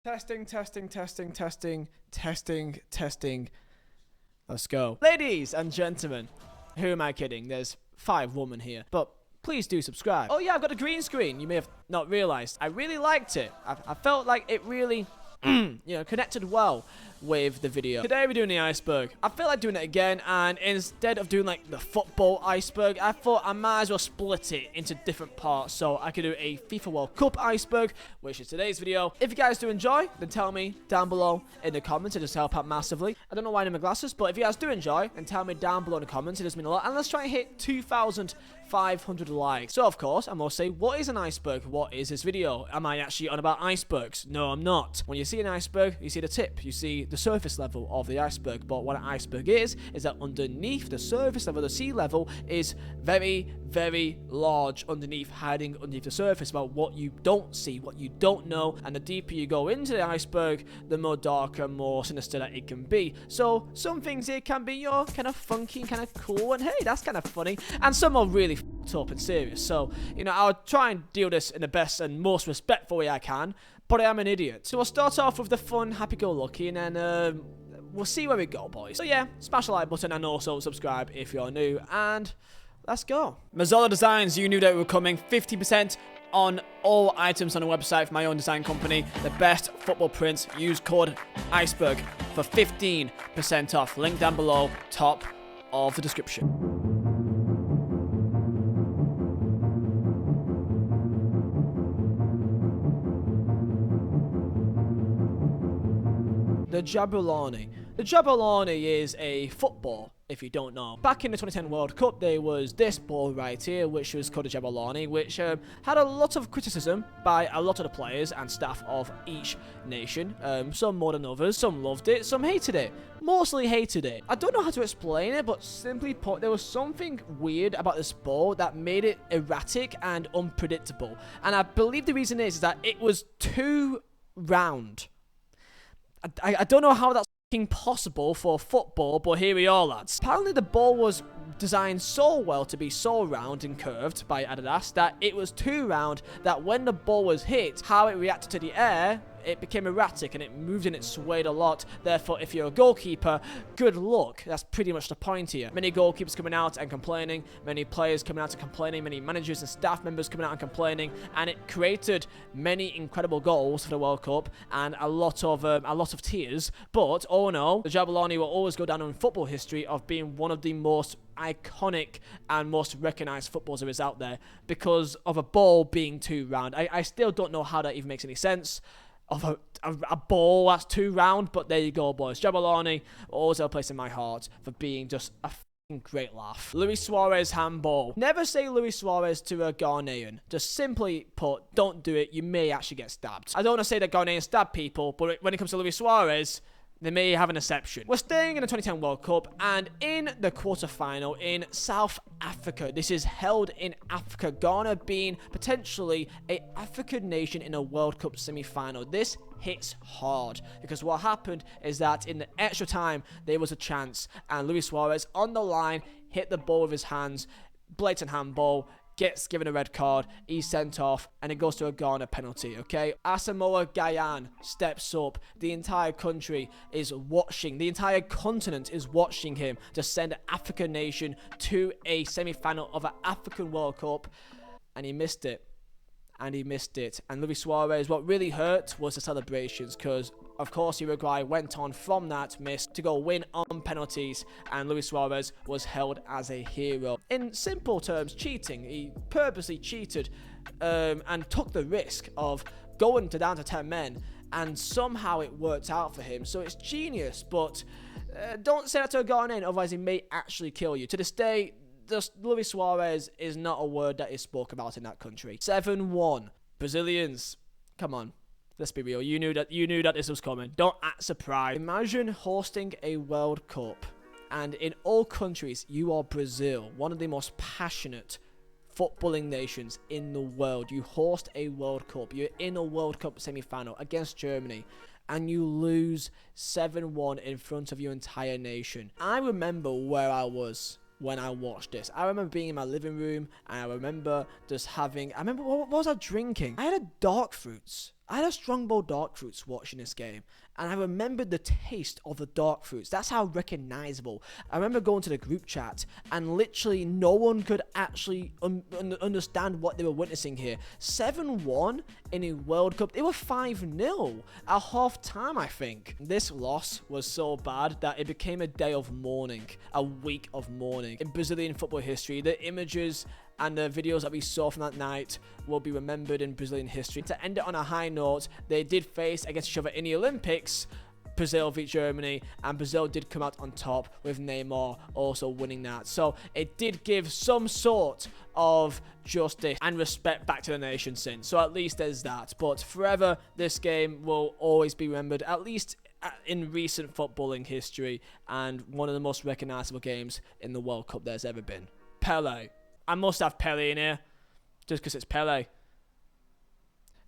Testing, testing, testing, testing, testing, testing. Let's go. Ladies and gentlemen, who am I kidding? There's 5 women here, but please do subscribe. Oh yeah, I've got a green screen. You may have not realized. I really liked it. I felt like it really, connected well with the video. Today we're doing the iceberg. I feel like doing it again, and instead of doing like the football iceberg, I thought I might as well split it into different parts so I could do a FIFA World Cup iceberg, which is today's video. If you guys do enjoy, then tell me down below in the comments. It just help out massively. I don't know why I'm in my glasses, but if you guys do enjoy, then tell me down below in the comments. It does mean a lot. And let's try and hit 2,500 likes. So of course, I must say, what is an iceberg? What is this video? Am I actually on about icebergs? No, I'm not. When you see an iceberg, you see the tip. You see the surface level of the iceberg. But what an iceberg is that underneath the surface level, the sea level is very, very large underneath, hiding underneath the surface about what you don't see, what you don't know. And the deeper you go into the iceberg, the more darker, more sinister that it can be. So some things here can be kind of funky, kind of cool, and hey, that's kind of funny. And some are really f***ed up and serious. So, I'll try and deal this in the best and most respectful way I can. But I am an idiot. So we'll start off with the fun, happy-go-lucky, and then we'll see where we go, boys. So yeah, smash the like button and also subscribe if you're new, and let's go. Mazzola Designs, you knew that we were coming. 50% on all items on the website for my own design company. The best football prints. Use code Iceberg for 15% off. Link down below, top of the description. The Jabon. The Jabon is a football, if you don't know. Back in the 2010 World Cup, there was this ball right here, which was called the Jabon, which had a lot of criticism by a lot of the players and staff of each nation. Some more than others, some loved it, some hated it. Mostly hated it. I don't know how to explain it, but simply put, there was something weird about this ball that made it erratic and unpredictable. And I believe the reason is that it was too round. I don't know how that's possible for football, but here we are, lads. Apparently the ball was designed so well to be so round and curved by Adidas that it was too round that when the ball was hit, how it reacted to the air, it became erratic and it moved and it swayed a lot. Therefore, if you're a goalkeeper, good luck. That's pretty much the point here. Many goalkeepers coming out and complaining, many players coming out and complaining, many managers and staff members coming out and complaining, and it created many incredible goals for the World Cup and a lot of tears. But oh no, the Jabon will always go down in football history of being one of the most iconic and most recognized footballs there is out there because of a ball being too round. I still don't know how that even makes any sense. Of a ball that's too round, but there you go, boys. Jabon always have a place in my heart for being just a great laugh. Luis Suarez handball. Never say Luis Suarez to a Ghanaian. Just simply put, don't do it. You may actually get stabbed. I don't want to say that Ghanaians stab people, but when it comes to Luis Suarez, they may have an exception. We're staying in the 2010 World Cup, and in the quarterfinal in South Africa. This is held in Africa. Ghana being potentially an African nation in a World Cup semi-final. This hits hard because what happened is that in the extra time, there was a chance, and Luis Suarez on the line hit the ball with his hands. Blatant handball. Gets given a red card, he's sent off, and it goes to a Ghana penalty, okay? Asamoah Gyan steps up. The entire country is watching. The entire continent is watching him to send an African nation to a semi-final of an African World Cup, and he missed it. And he missed it. And Luis Suarez, what really hurt was the celebrations, because of course Uruguay went on from that miss to go win on penalties, and Luis Suarez was held as a hero. In simple terms, cheating. He purposely cheated and took the risk of going down to 10 men, and somehow it worked out for him. So it's genius, but don't say that to a Ghanaian, otherwise he may actually kill you. To this day, just Luis Suarez is not a word that is spoken about in that country. 7-1. Brazilians, come on. Let's be real. You knew that this was coming. Don't act surprised. Imagine hosting a World Cup, and in all countries, you are Brazil, one of the most passionate footballing nations in the world. You host a World Cup. You're in a World Cup semi-final against Germany, and you lose 7-1 in front of your entire nation. I remember where I was when I watched this. I remember being in my living room, and I remember just having, what was I drinking? I had a dark fruits. I had a strong bowl dark fruits watching this game, and I remembered the taste of the dark fruits. That's how recognizable. I remember going to the group chat, and literally no one could actually understand what they were witnessing here. 7-1 in a World Cup. They were 5-0 at half time, I think. This loss was so bad that it became a day of mourning, a week of mourning. In Brazilian football history, the images and the videos that we saw from that night will be remembered in Brazilian history. To end it on a high note, they did face against each other in the Olympics. Brazil beat Germany, and Brazil did come out on top with Neymar also winning that. So it did give some sort of justice and respect back to the nation since. So at least there's that. But forever, this game will always be remembered, at least in recent footballing history, and one of the most recognizable games in the World Cup there's ever been. Pele. I must have Pele in here, just because it's Pele.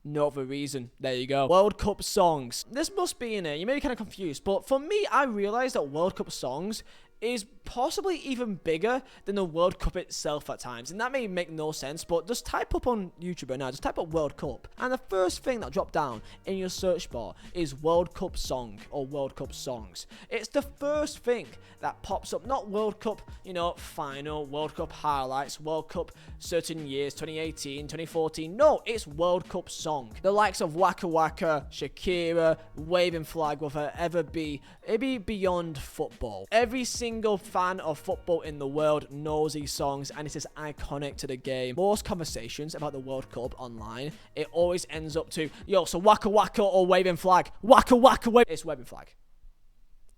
No other reason. There you go. World Cup songs. This must be in here. You may be kind of confused, but for me, I realized that World Cup songs is possibly even bigger than the World Cup itself at times. And that may make no sense, but just type up on YouTube right now, just type up World Cup. And the first thing that dropped down in your search bar is World Cup song or World Cup songs. It's the first thing that pops up, not World Cup, you know, final, World Cup highlights, World Cup certain years, 2018, 2014. No, it's World Cup song. The likes of Waka Waka, Shakira, Waving Flag will forever be, it'd be beyond football. Every single fan of football in the world knows these songs, and it is iconic to the game. Most conversations about the World Cup online, it always ends up to, yo, so Waka Waka or Waving Flag? Waka Waka, it's Waving Flag.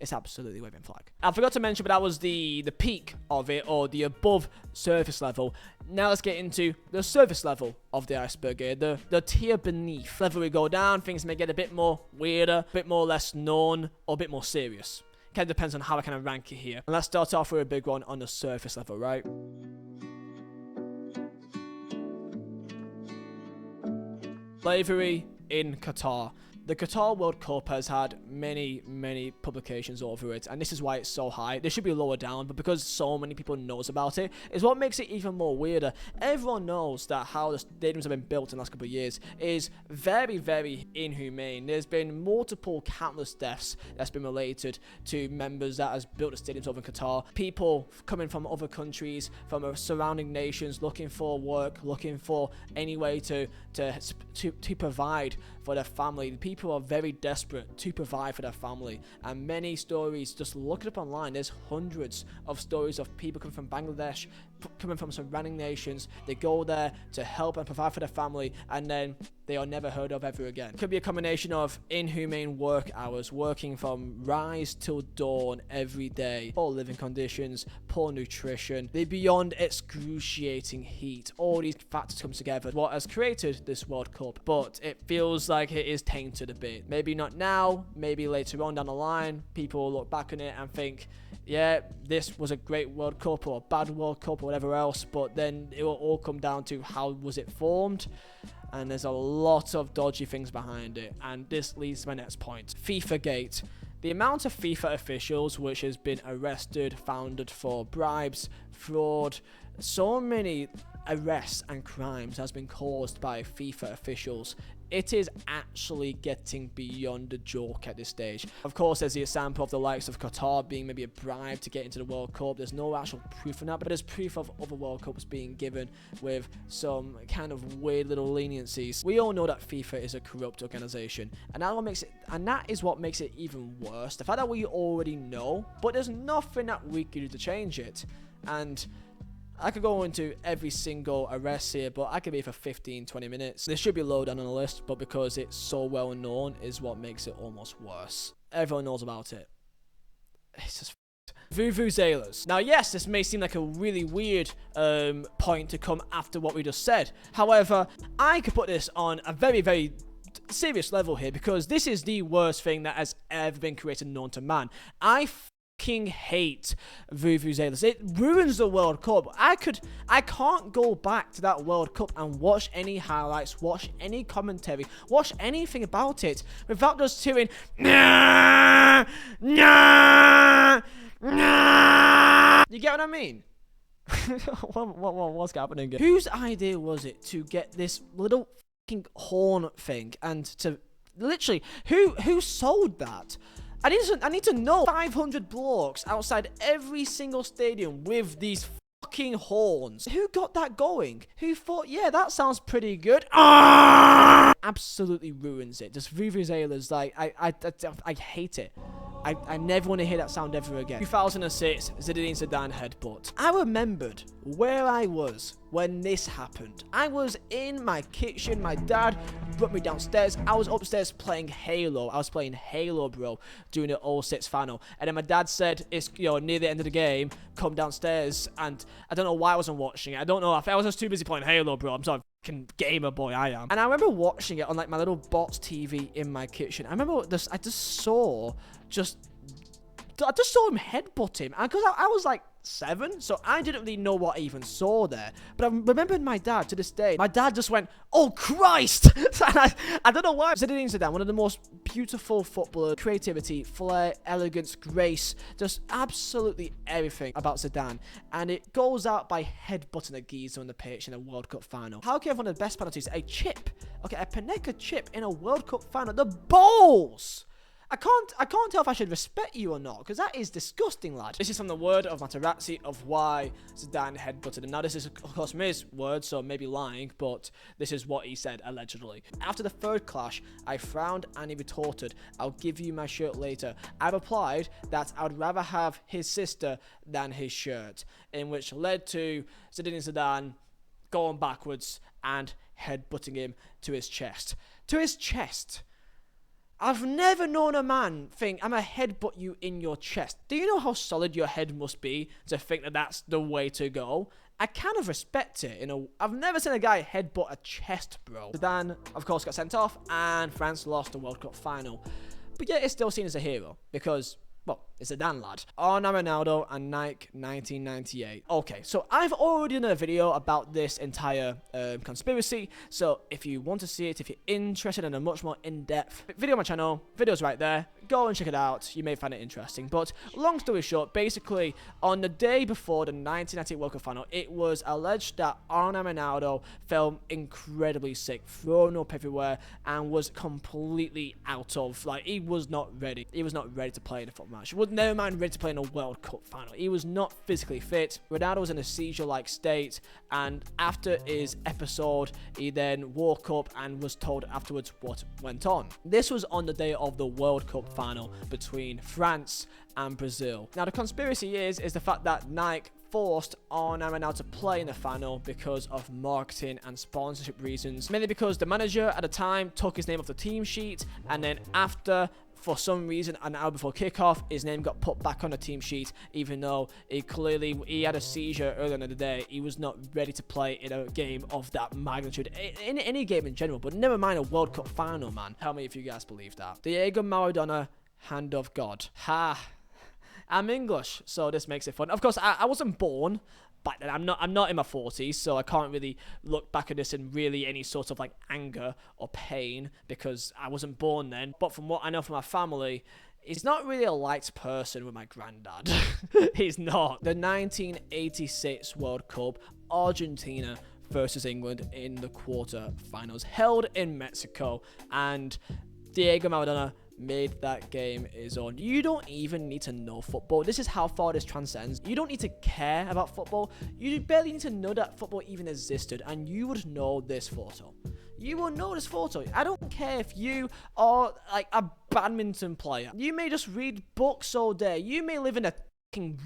It's absolutely Waving Flag. I forgot to mention, but that was the peak of it, or the above surface level. Now let's get into the surface level of the iceberg here, the tier beneath. The level we go down, things may get a bit more weirder, a bit more less known, or a bit more serious. Kind of depends on how I kind of rank it here. And let's start off with a big one on the surface level, right? Slavery in Qatar. The Qatar World Cup has had many publications over it, and this is why it's so high. They should be lower down, but because so many people knows about it, is what makes it even more weirder. Everyone knows that how the stadiums have been built in the last couple of years is very inhumane. There's been multiple countless deaths that's been related to members that has built the stadiums over in Qatar. People coming from other countries, from surrounding nations, looking for work, looking for any way to provide for their family. People are very desperate to provide for their family, and many stories, just look it up online, there's hundreds of stories of people coming from Bangladesh, coming from surrounding nations. They go there to help and provide for their family, and then they are never heard of ever again. It could be a combination of inhumane work hours, working from rise till dawn every day, poor living conditions, poor nutrition, the beyond excruciating heat. All these factors come together, what has created this World Cup, but it feels like it is tainted a bit. Maybe not now, maybe later on down the line, people will look back on it and think, yeah, this was a great World Cup or a bad World Cup or whatever else, but then it will all come down to how was it formed. And there's a lot of dodgy things behind it, and this leads to my next point. FIFA Gate. The amount of FIFA officials which has been arrested, founded for bribes, fraud, so many arrests and crimes has been caused by FIFA officials. It is actually getting beyond a joke at this stage. Of course, there's the example of the likes of Qatar being maybe a bribe to get into the World Cup. There's no actual proof of that, but there's proof of other World Cups being given with some kind of weird little leniencies. We all know that FIFA is a corrupt organization, and that is what makes it even worse. The fact that we already know, but there's nothing that we can do to change it. And I could go into every single arrest here, but I could be for 15-20 minutes. This should be low down on the list, but because it's so well known is what makes it almost worse. Everyone knows about it. It's just Vuvuzelas. Now, yes, this may seem like a really weird point to come after what we just said. However, I could put this on a very serious level here, because this is the worst thing that has ever been created known to man. I hate Vuvuzelas. It ruins the World Cup. I can't go back to that World Cup and watch any highlights, watch any commentary, watch anything about it without just hearing nah, nah, nah. You get what I mean? What's happening here? Whose idea was it to get this little fucking horn thing, and to literally, who sold that? I need to know 500 blokes outside every single stadium with these fucking horns. Who got that going? Who thought, yeah, that sounds pretty good? Absolutely ruins it. Just vuvuzelas, like, I hate it. I never want to hear that sound ever again. 2006, Zinedine Zidane headbutt. I remembered where I was when this happened. I was in my kitchen. My dad brought me downstairs. I was upstairs playing Halo. I was playing Halo, bro, during the 06 final. And then my dad said, it's, you know, near the end of the game, come downstairs. And I don't know why I wasn't watching it. I don't know. I was just too busy playing Halo, bro. I'm sorry. Gamer boy I am. And I remember watching it on like my little box TV in my kitchen. I remember this, I just saw him headbutt him, and because I was like 7, so I didn't really know what I even saw there. But I remember my dad, to this day, my dad just went, oh Christ. And I don't know why. Zinedine Zidane, one of the most beautiful footballers, creativity, flair, elegance, grace, just absolutely everything about Zidane. And it goes out by headbutting a geezer on the pitch in a World Cup final. How can you have one of the best penalties? A chip, okay, a Panenka chip in a World Cup final. The balls! I can't tell if I should respect you or not, because that is disgusting, lad. This is from the word of Materazzi of why Zidane headbutted him. Now, this is, of course, from his words, so maybe lying, but this is what he said, allegedly. After the third clash, I frowned and he retorted, I'll give you my shirt later. I replied that I would rather have his sister than his shirt, in which led to Zinedine Zidane going backwards and headbutting him to his chest. To his chest. I've never known a man think, I'm gonna headbutt you in your chest. Do you know how solid your head must be to think that that's the way to go? I kind of respect it. I've never seen a guy headbutt a chest, bro. Zidane, of course, got sent off, and France lost the World Cup final. But yet, it's still seen as a hero, because, well, it's a Zidane, lad. On Ronaldo and Nike 1998. Okay, so I've already done a video about this entire conspiracy. So if you want to see it, if you're interested in a much more in-depth video on my channel, video's right there. Go and check it out. You may find it interesting. But long story short, basically, on the day before the 1998 World Cup final, it was alleged that Ronaldo felt incredibly sick, thrown up everywhere, and was completely out of, like, he was not ready. He was not ready to play in a football match. He was never mind ready to play in a World Cup final. He was not physically fit. Ronaldo was in a seizure-like state, and after his episode, he then woke up and was told afterwards what went on. This was on the day of the World Cup final between France and Brazil. Now, the conspiracy is the fact that Nike forced Ronaldo to play in the final because of marketing and sponsorship reasons. Mainly because the manager at the time took his name off the team sheet, and then after, for some reason, an hour before kickoff, his name got put back on the team sheet, even though he had a seizure earlier in the day. He was not ready to play in a game of that magnitude, in any game in general, but never mind a World Cup final, man. Tell me if you guys believe that. Diego Maradona, hand of God. Ha. I'm English, so this makes it fun. Of course, I wasn't born back then. I'm not in my 40s, so I can't really look back at this in really any sort of like anger or pain, because I wasn't born then. But from what I know from my family, he's not really a liked person with my granddad. He's not. The 1986 World Cup, Argentina versus England in the quarter-finals, held in Mexico, and Diego Maradona made that game his own. You don't even need to know football. This is how far this transcends. You don't need to care about football. You barely need to know that football even existed, and you would know this photo. You will know this photo. I don't care if you are like a badminton player. You may just read books all day. You may live in a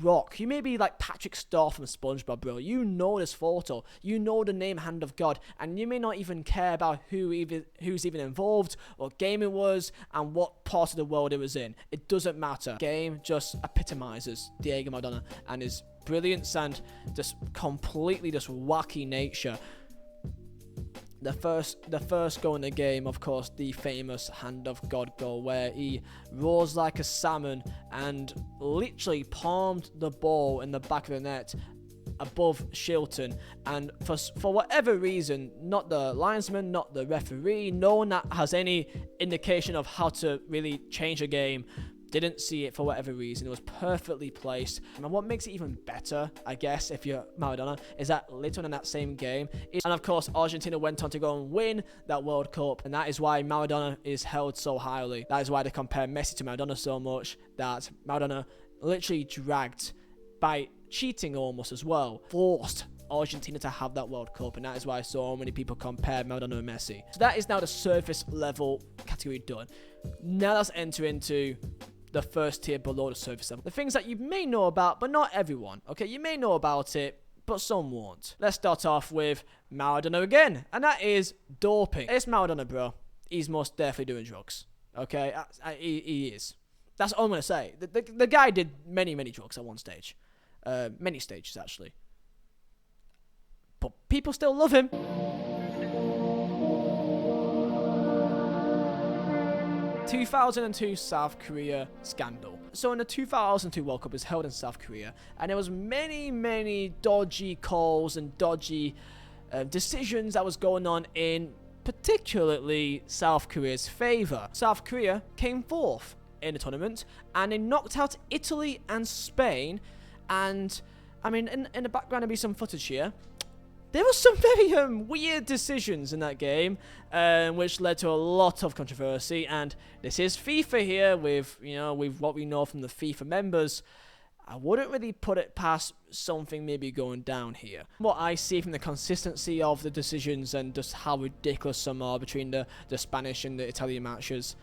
rock. You may be like Patrick Star from SpongeBob, bro. You know this photo. You know the name Hand of God, and you may not even care about who's even involved, what game it was, and what part of the world it was in. It doesn't matter. Game just epitomizes Diego Maradona and his brilliance and just completely just wacky nature. The first goal in the game, of course, the famous Hand of God goal, where he roars like a salmon and literally palmed the ball in the back of the net above Shilton, and for whatever reason, not the linesman, not the referee, no one that has any indication of how to really change a game, Didn't see it for whatever reason. It was perfectly placed. And what makes it even better, I guess, if you're Maradona, is that later on in that same game, and of course, Argentina went on to go and win that World Cup. And that is why Maradona is held so highly. That is why they compare Messi to Maradona so much, that Maradona literally dragged, by cheating almost as well, forced Argentina to have that World Cup, and that is why so many people compare Maradona and Messi. So that is now the surface level category done. Now let's enter into the first tier below the surface level. The things that you may know about, but not everyone. Okay, you may know about it, but some won't. Let's start off with Maradona again, and that is doping. It's Maradona, bro. He's most definitely doing drugs. Okay, he is. That's all I'm gonna say. The guy did many drugs at one stage. Many stages, actually. But people still love him. 2002 South Korea scandal. So in the 2002 World Cup, it was held in South Korea, and there was many dodgy calls and dodgy decisions that was going on in particularly South Korea's favour. South Korea came fourth in the tournament, and they knocked out Italy and Spain. And I mean, in the background there'll be some footage here. There were some very weird decisions in that game, which led to a lot of controversy. And this is FIFA here, with what we know from the FIFA members. I wouldn't really put it past something maybe going down here. What I see from the consistency of the decisions and just how ridiculous some are between the Spanish and the Italian matches,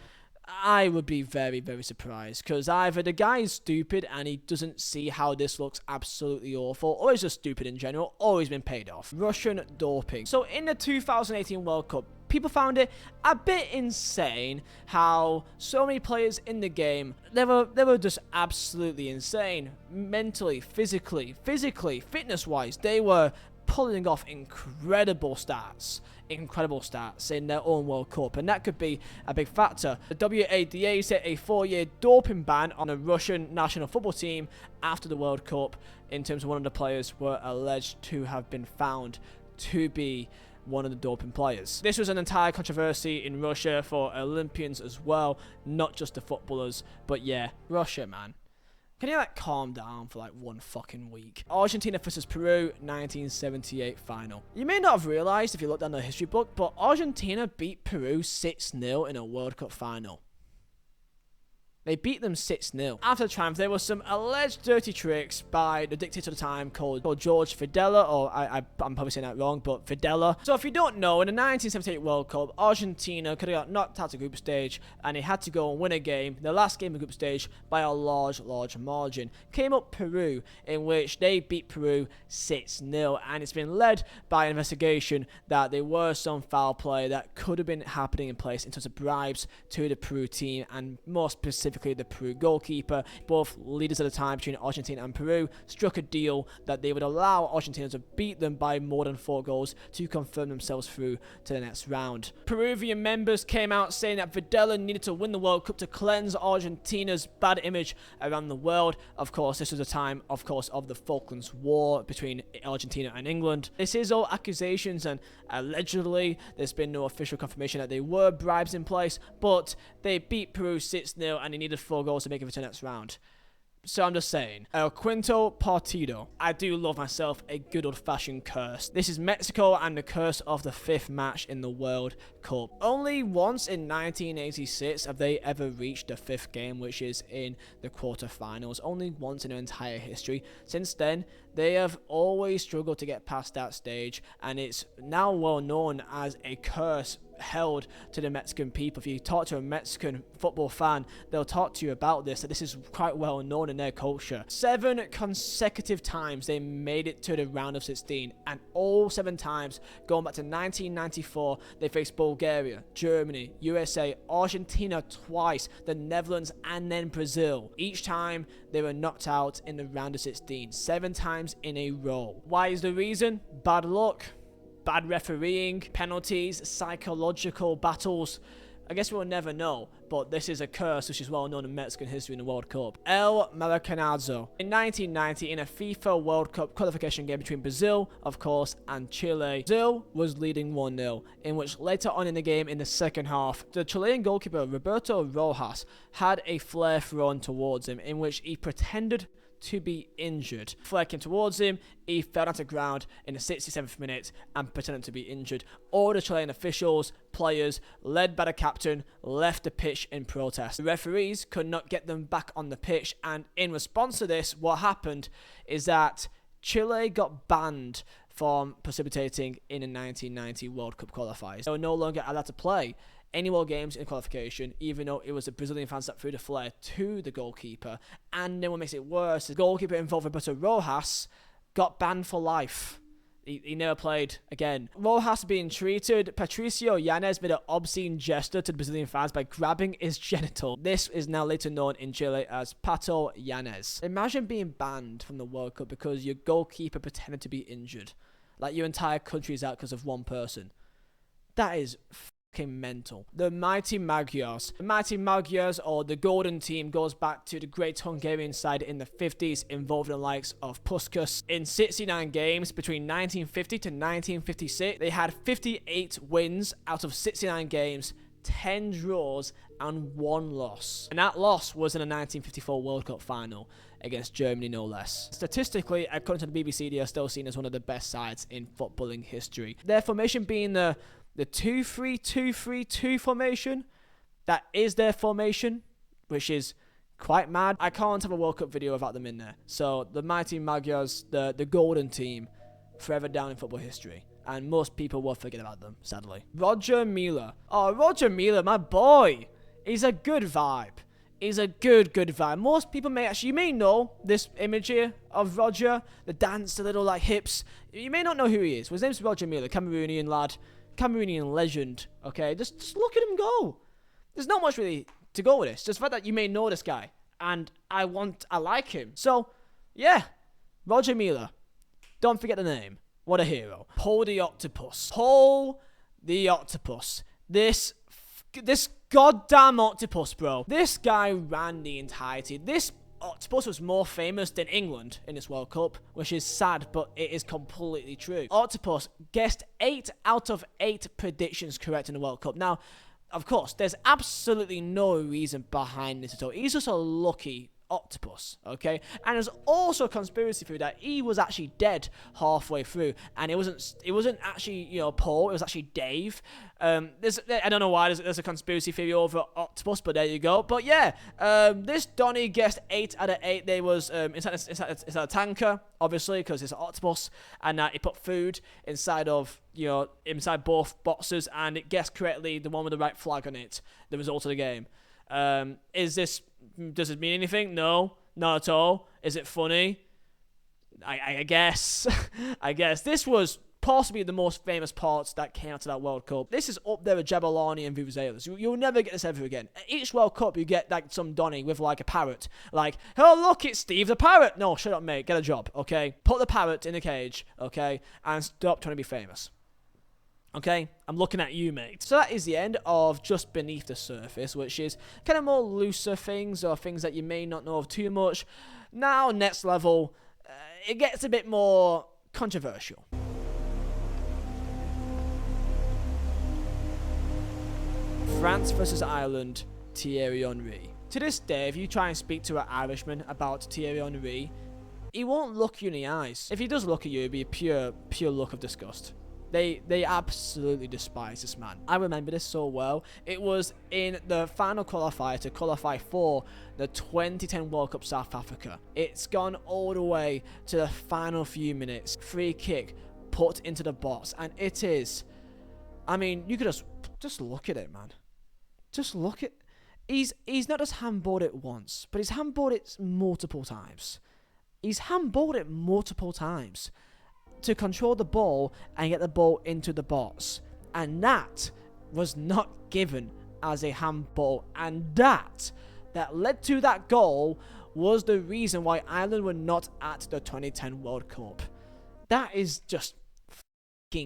I would be very surprised, because either the guy is stupid and he doesn't see how this looks absolutely awful, or he's just stupid in general, or he's been paid off. Russian doping. So in the 2018 World Cup, people found it a bit insane how so many players in the game, they were just absolutely insane. Mentally, physically, fitness-wise, they were pulling off incredible stats in their own World Cup, and that could be a big factor. The WADA set a 4-year doping ban on a Russian national football team after the World Cup, in terms of one of the players were alleged to have been found to be one of the doping players. This was an entire controversy in Russia for Olympians as well, not just the footballers. But yeah, Russia, man. Can you calm down for one fucking week? Argentina versus Peru, 1978 final. You may not have realized if you look down the history book, but Argentina beat Peru 6-0 in a World Cup final. They beat them 6-0. After the triumph, there were some alleged dirty tricks by the dictator at the time called George Fidela, or I'm probably saying that wrong, but Fidela. So if you don't know, in the 1978 World Cup, Argentina could have got knocked out of the group stage, and they had to go and win a game, the last game of the group stage, by a large margin. Came up Peru, in which they beat Peru 6-0, and it's been led by an investigation that there were some foul play that could have been happening in place in terms of bribes to the Peru team, and more specifically the Peru goalkeeper. Both leaders at the time between Argentina and Peru struck a deal that they would allow Argentina to beat them by more than 4 goals to confirm themselves through to the next round. Peruvian members came out saying that Videla needed to win the World Cup to cleanse Argentina's bad image around the world. Of course, this was a time, of the Falklands War between Argentina and England. This is all accusations, and allegedly there's been no official confirmation that there were bribes in place, but they beat Peru 6-0 and they needed 4 goals to make it to the next round. So I'm just saying, El Quinto Partido. I do love myself a good old-fashioned curse. This is Mexico and the curse of the 5th match in the World Cup. Only once in 1986 have they ever reached the 5th game, which is in the quarterfinals. Only once in their entire history. Since then, they have always struggled to get past that stage, and it's now well known as a curse held to the Mexican people. If you talk to a Mexican football fan, they'll talk to you about this, that this is quite well known in their culture. 7 consecutive times they made it to the round of 16, and all 7 times, going back to 1994, they faced Bulgaria, Germany, USA, Argentina twice, the Netherlands, and then Brazil. Each time they were knocked out in the round of 16, 7 times in a row. Why is the reason? Bad luck, bad refereeing, penalties, psychological battles. I guess we'll never know, but this is a curse which is well known in Mexican history in the World Cup. El Maracanazo. In 1990, in a FIFA World Cup qualification game between Brazil, of course, and Chile, Brazil was leading 1-0, in which later on in the game, in the second half, the Chilean goalkeeper Roberto Rojas had a flare thrown towards him, in which he pretended to be injured. Flare came towards him, he fell down to the ground in the 67th minute and pretended to be injured. All the Chilean officials, players, led by the captain, left the pitch in protest. The referees could not get them back on the pitch, and in response to this, what happened is that Chile got banned from participating in the 1990 World Cup qualifiers. They were no longer allowed to play any more games in qualification, even though it was the Brazilian fans that threw the flare to the goalkeeper. And then what makes it worse, the goalkeeper involved, Roberto Rojas, got banned for life. He never played again. Rojas being treated, Patricio Yanez made an obscene gesture to the Brazilian fans by grabbing his genital. This is now later known in Chile as Pato Yanez. Imagine being banned from the World Cup because your goalkeeper pretended to be injured. Like your entire country is out because of one person. That is mental. The mighty Magyars. The mighty Magyars, or the Golden Team, goes back to the great Hungarian side in the 50s, involving the likes of Puskas. In 69 games between 1950 to 1956, they had 58 wins out of 69 games, 10 draws, and 1 loss. And that loss was in the 1954 World Cup final against Germany, no less. Statistically, according to the BBC, they are still seen as one of the best sides in footballing history. Their formation being the 2-3-2-3-2 formation. That is their formation, which is quite mad. I can't have a World Cup video without them in there. So the mighty Magyars, the Golden Team, forever down in football history. And most people will forget about them, sadly. Roger Mila. Oh, Roger Mila, my boy. He's a good vibe. He's a good vibe. Most people you may know this image here of Roger, the dance, the little like hips. You may not know who he is. His name's Roger Mila, Cameroonian lad. Cameroonian legend, okay? Just look at him go. There's not much really to go with this. Just the fact that you may know this guy. And I like him. So, yeah. Roger Mila. Don't forget the name. What a hero. Paul the Octopus. Paul the Octopus. This goddamn octopus, bro. This guy ran the entirety. This Octopus was more famous than England in this World Cup, which is sad, but it is completely true. Octopus guessed 8 out of 8 predictions correct in the World Cup. Now, of course, there's absolutely no reason behind this at all. He's just a lucky octopus, okay? And there's also a conspiracy theory that he was actually dead halfway through, and it wasn't actually, you know, Paul, it was actually Dave. I don't know why there's a conspiracy theory over Octopus, but there you go. But yeah, this Donny guessed 8 out of 8. They was inside a tanker, obviously, because it's an octopus, and he put food inside of, you know, inside both boxes, and it guessed correctly the one with the right flag on it, the result of the game. Does it mean anything? No, not at all. Is it funny? I guess. I guess. This was possibly the most famous parts that came out of that World Cup. This is up there with Jabon and Vizeh. You'll never get this ever again. At each World Cup, you get like some Donny with like a parrot. Like, oh look, it's Steve the parrot. No, shut up, mate. Get a job, okay? Put the parrot in a cage, okay? And stop trying to be famous. Okay, I'm looking at you, mate. So that is the end of Just Beneath the Surface, which is kind of more looser things, or things that you may not know of too much. Now, next level, it gets a bit more controversial. France versus Ireland, Thierry Henry. To this day, if you try and speak to an Irishman about Thierry Henry, he won't look you in the eyes. If he does look at you, it'd be a pure look of disgust. They absolutely despise this man. I remember this so well. It was in the final qualifier to qualify for the 2010 World Cup South Africa. It's gone all the way to the final few minutes. Free kick put into the box, and it is, I mean, you could just look at it, man. Just look at, he's not just handballed it once, but he's handballed it multiple times. He's handballed it multiple times to control the ball and get the ball into the box. And that was not given as a handball. And that led to that goal was the reason why Ireland were not at the 2010 World Cup. That is just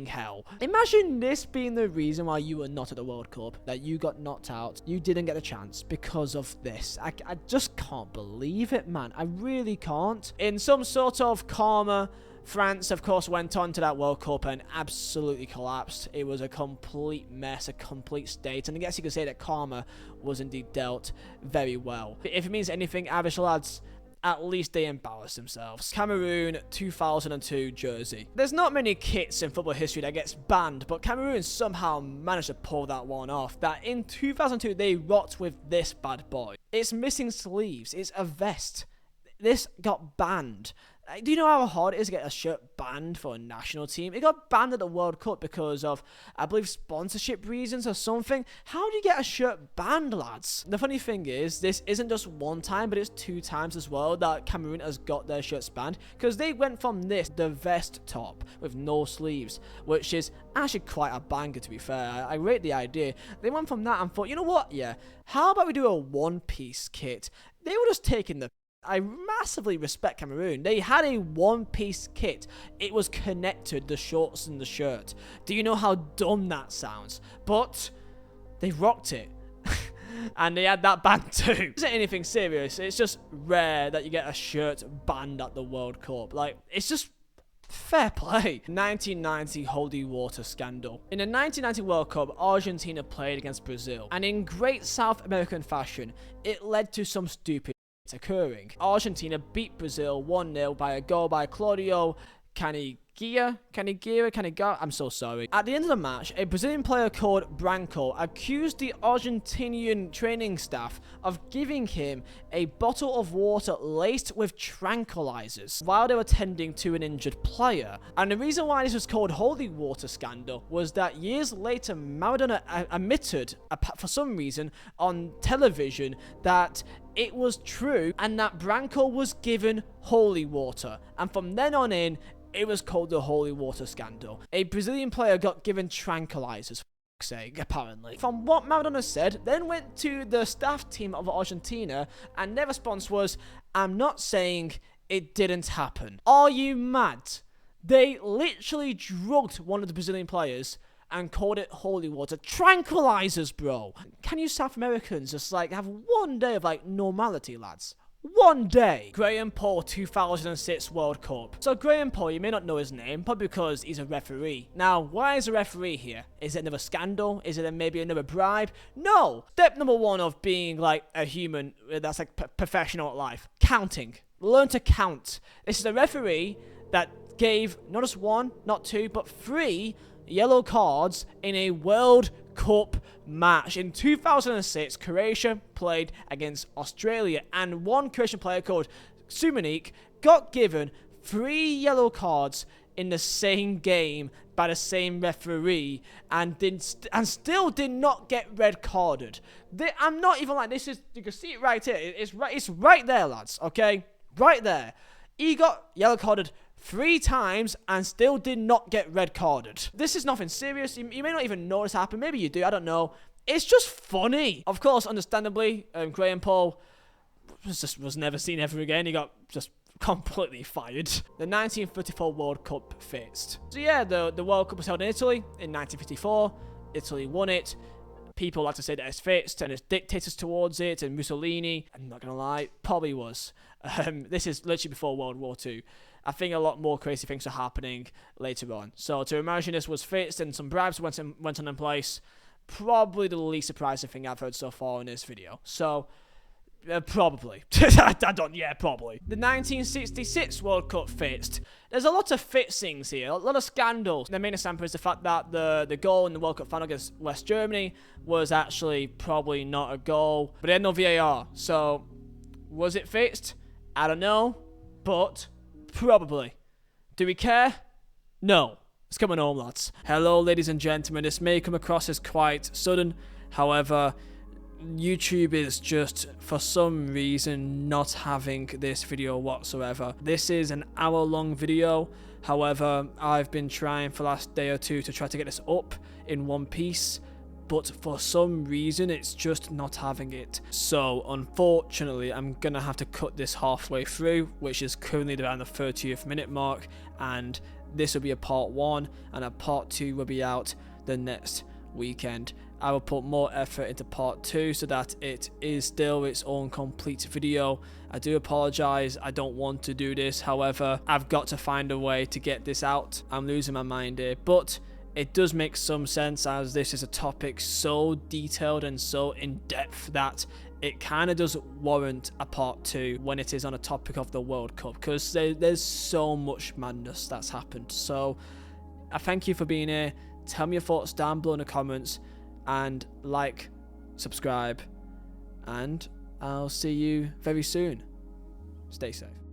hell. Imagine this being the reason why you were not at the World Cup, that you got knocked out, you didn't get a chance because of this. I just can't believe it, man. I really can't. In some sort of karma, France, of course, went on to that World Cup and absolutely collapsed. It was a complete mess, a complete state, and I guess you could say that karma was indeed dealt very well. If it means anything, Irish lads, at least they embarrassed themselves. Cameroon 2002 jersey. There's not many kits in football history that gets banned, but Cameroon somehow managed to pull that one off. That in 2002 they rocked with this bad boy. It's missing sleeves. It's a vest. This got banned. Do you know how hard it is to get a shirt banned for a national team? It got banned at the World Cup because of, I believe, sponsorship reasons or something. How do you get a shirt banned, lads? The funny thing is, this isn't just one time, but it's 2 times as well that Cameroon has got their shirts banned, because they went from this, the vest top with no sleeves, which is actually quite a banger, to be fair. I rate the idea. They went from that and thought, you know what, yeah, how about we do a one-piece kit? They were just taking the... I massively respect Cameroon. They had a one-piece kit. It was connected, the shorts and the shirt. Do you know how dumb that sounds? But they rocked it. And they had that banned too. It isn't anything serious. It's just rare that you get a shirt banned at the World Cup. Like, it's just fair play. 1990 holy water scandal. In the 1990 World Cup, Argentina played against Brazil. And in great South American fashion, it led to some stupid occurring. Argentina beat Brazil 1-0 by a goal by Claudio Caniggia. I'm so sorry. At the end of the match, a Brazilian player called Branco accused the Argentinian training staff of giving him a bottle of water laced with tranquilizers while they were tending to an injured player. And the reason why this was called holy water scandal was that years later, Maradona admitted, for some reason, on television that it was true and that Branco was given holy water. And from then on in, it was called the holy water scandal. A Brazilian player got given tranquilizers, for fuck's sake, apparently. From what Maradona said, then went to the staff team of Argentina, and their response was, I'm not saying it didn't happen. Are you mad? They literally drugged one of the Brazilian players and called it holy water. Tranquilizers, bro. Can you South Americans just like have one day of like normality, lads? One day. Gry and Paul 2006 World Cup. So Gry and Paul, you may not know his name, probably because he's a referee. Now, why is a referee here? Is it another scandal? Is it maybe another bribe? No. Step number 1 of being like a human that's like professional at life. Counting. Learn to count. This is a referee that gave not just 1, not 2, but 3 yellow cards in a World Cup match. In 2006, Croatia played against Australia, and one Croatian player called Sumanik got given 3 yellow cards in the same game by the same referee, and still did not get red carded. I'm not even like this. You can see it right here. It's right there, lads. Okay, right there. He got yellow carded 3 times and still did not get red carded. This is nothing serious. You may not even know this happened. Maybe you do. I don't know. It's just funny. Of course, understandably, Gry and Paul was never seen ever again. He got just completely fired. The 1934 World Cup fixed. So yeah, the World Cup was held in Italy in 1954. Italy won it. People like to say that it's fixed and it's dictators towards it, and Mussolini, I'm not gonna lie, probably was. This is literally before World War II. I think a lot more crazy things are happening later on. So to imagine this was fixed and some bribes went on in place, probably the least surprising thing I've heard so far in this video. So probably. Probably. The 1966 World Cup fixed. There's a lot of fixings here, a lot of scandals. The main example is the fact that the goal in the World Cup final against West Germany was actually probably not a goal, but they had no VAR. So, was it fixed? I don't know, but probably. Do we care? No. It's coming home, lads. Hello, ladies and gentlemen. This may come across as quite sudden, however, YouTube is just, for some reason, not having this video whatsoever. This is an hour-long video. However, I've been trying for the last day or two to try to get this up in one piece, but for some reason, it's just not having it. So, unfortunately, I'm gonna have to cut this halfway through, which is currently around the 30th minute mark, and this will be a part 1, and a part 2 will be out the next weekend. I will put more effort into part 2 so that it is still its own complete video. I do apologize, I don't want to do this, however, I've got to find a way to get this out. I'm losing my mind here, but it does make some sense, as this is a topic so detailed and so in-depth that it kind of does warrant a part 2 when it is on a topic of the World Cup, because there's so much madness that's happened. So I thank you for being here. Tell me your thoughts down below in the comments, and like, subscribe, and I'll see you very soon. Stay safe.